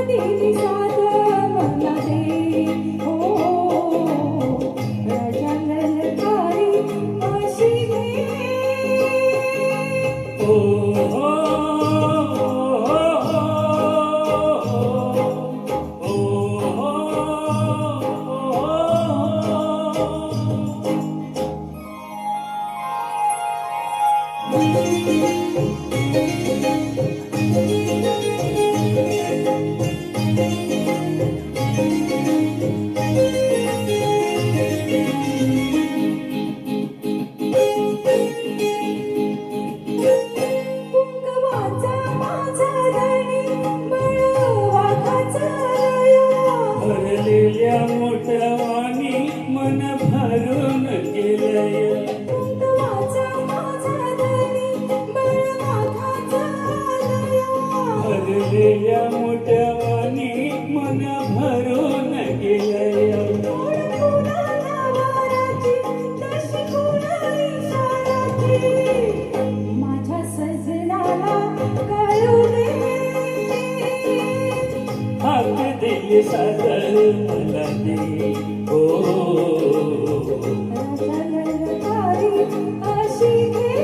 दिली साथ मला दे हो राजा ललकारी अशी घे मोठवानी मन भरून गेलय भरलेल्या मोठवानी मन भरून गेलय माझ्या सजनाला कळू दे हाक दिली सागर मला दे हो राजा ललकारी अशी घे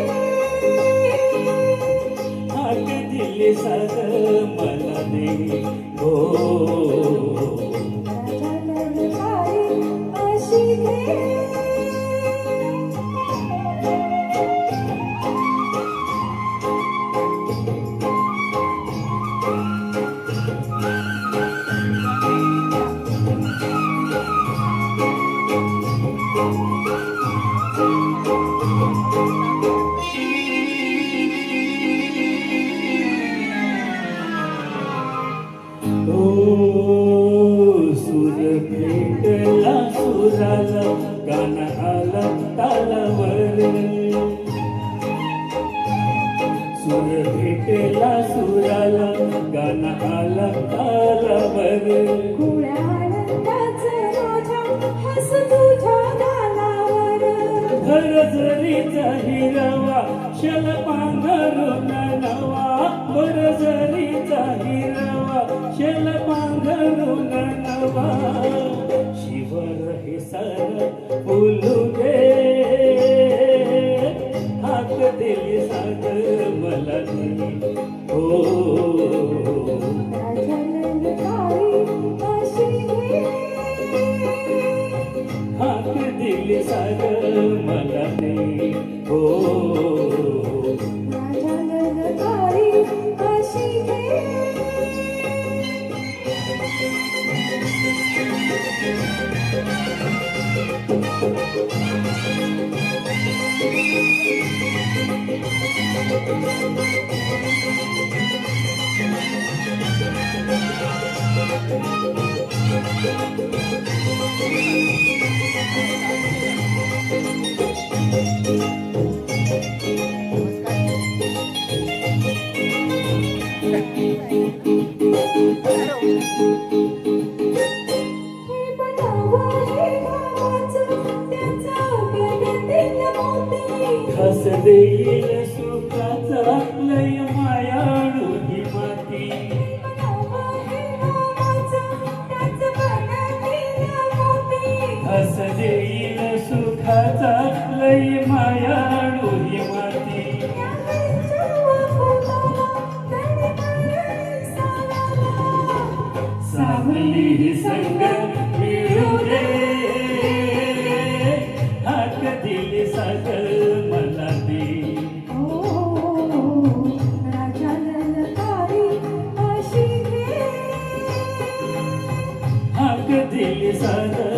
हाक दिली सागर मला दे हो राजा ललकारी अशी घे सूर भेटला सुराला गाणं आलं तालावर सूर भेटला सुराला गाणं आलं तालावर खुळ्या आनंदाचं माझ्या हस तुझ्या गालावर भरजरीचा हिरवा शल पांघरून नवा भरजरीचा हिरवा शल पांघरून नवा शिवर हे सर फुलू दे हाक दिली सागर मला दे हो राजा ललकारी अशी घे हाक दिली सागर मला दे हो राजा ललकारी अशी घे घास देईल सुखाचा लय मायाळू ही माती घास देईल सुखाचा लय मायाळू ही माती सावली ही संग मिळू दे हाक दिली सागर मला दे राजा ललकारी अशी घे हाक दिली सागर